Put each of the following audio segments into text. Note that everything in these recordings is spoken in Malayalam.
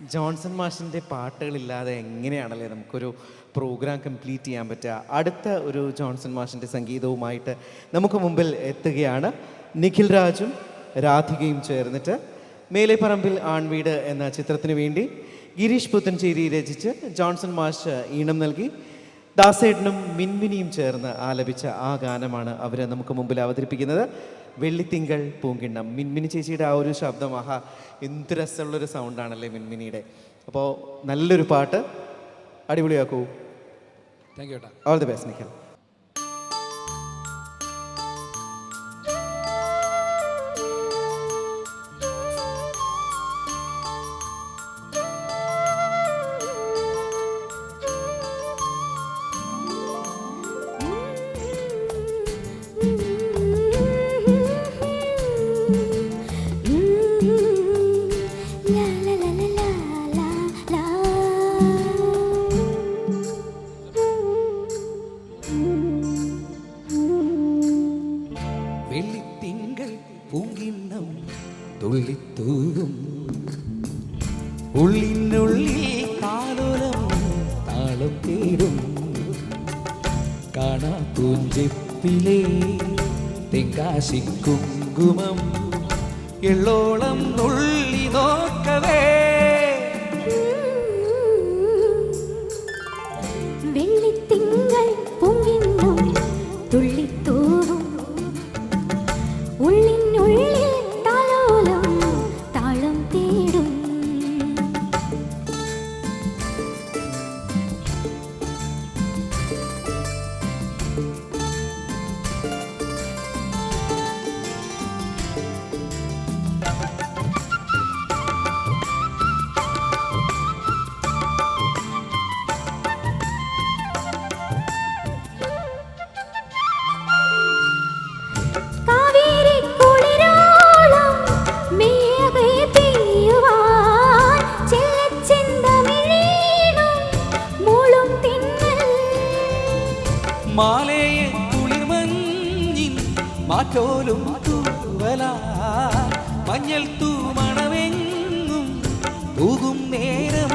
ജോൺസൺ മാഷിൻ്റെ പാട്ടുകളില്ലാതെ എങ്ങനെയാണല്ലേ നമുക്കൊരു പ്രോഗ്രാം കംപ്ലീറ്റ് ചെയ്യാൻ പറ്റുക. അടുത്ത ഒരു ജോൺസൺ മാഷിൻ്റെ സംഗീതവുമായിട്ട് നമുക്ക് മുമ്പിൽ എത്തുകയാണ് നിഖിൽ രാജും രാധികയും ചേർന്നിട്ട്. മേലെപ്പറമ്പിൽ ആൺവീട് എന്ന ചിത്രത്തിന് വേണ്ടി ഗിരീഷ് പുത്തഞ്ചേരി രചിച്ച് ജോൺസൺ മാഷ് ഈണം നൽകി ദാസേട്ടനും മിൻമിനിയും ചേർന്ന് ആലപിച്ച ആ ഗാനമാണ് അവർ നമുക്ക് മുമ്പിൽ അവതരിപ്പിക്കുന്നത്. വെള്ളിത്തിങ്കൾ പൂങ്കിണ്ണം. മിൻമിനി ചേച്ചിയുടെ ആ ഒരു ശബ്ദം, ആഹാ, എന്ത് രസമുള്ളൊരു സൗണ്ടാണല്ലേ മിൻമിനിയുടെ. അപ്പോൾ നല്ലൊരു പാട്ട് അടിപൊളിയാക്കൂ. Thank you. All the best Nikhil. വെള്ളിത്തിങ്കൾ പൂങ്കിണ്ണം തുള്ളിത്തൂവും ഉള്ളിനുള്ളിൽ താലോലം താളം തേടും കാണാ പൂഞ്ചെപ്പിലെ തെങ്കാശി കുങ്കുമം എള്ളോളം നുള്ളി നോക്കവേ വെള്ളിത്തിങ്കൾ പൂങ്കിണ്ണം തുള്ളിത്തൂവും ഉള്ളിനുള്ളിൽ താലോലം താളം തേടും മാലയെ കുളിർമഞ്ഞിൻ മാറ്റോലും തൂവല മഞ്ഞൾ തൂമണമെങ്ങും തൂകും നേരം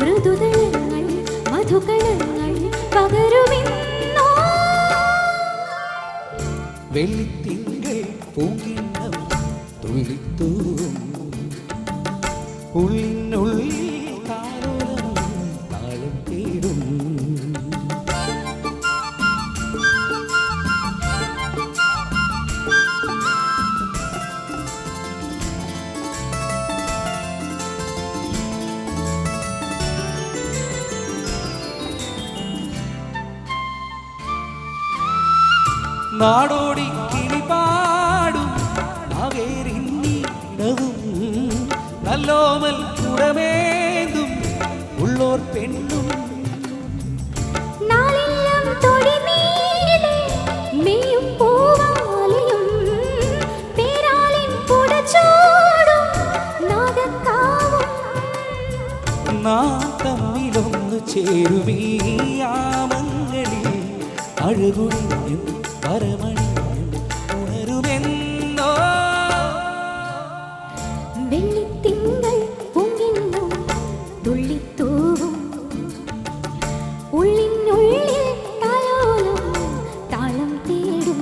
മൃദുതളങ്ങൾ മധുകളങ്ങൾ പകരുമെന്നോ. വെള്ളിത്തിങ്കൾ പൂങ്കിണ്ണം തുള്ളിത്തൂവും ഉള്ളിനുള്ളിൽ താലോലം താളം തേടും നാടോടി കിളിപാടും നാവേറിന്നീടവും നല്ലോമൽ കുടമേന്തും ഉള്ളോർ പെണ്ണും നാളെല്ലാം തൊടിമേലെ മെയ്യും പൂവാലിയും പേരാലിൻ കുടച്ചൂടും നാഗക്കാവും നാം തമ്മിലൊന്നു ചേരുമീ യാമങ്ങളിൽ അഴകുടിയും പരമണിയും ഉണരുമെന്നോ. വെള്ളിത്തിങ്കൾ പൂങ്കിണ്ണം തുള്ളിത്തൂവും ഉള്ളിനുള്ളിൽ താലോലം താളം തേടും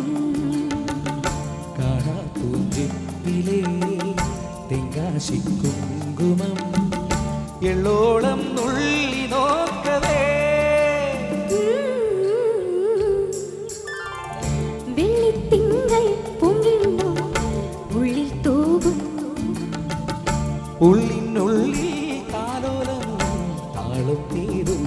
കാണാ പൂഞ്ചിപ്പിലെ തെങ്കാശി കുങ്കുമം എള്ളോളം നുള്ളി നോക്കവേ. വെള്ളിത്തിങ്കൾ പൂങ്കിണ്ണം ഉള്ളിൽ തൂവും ഉള്ളിനുള്ളിൽ താലോലം താളം തേടും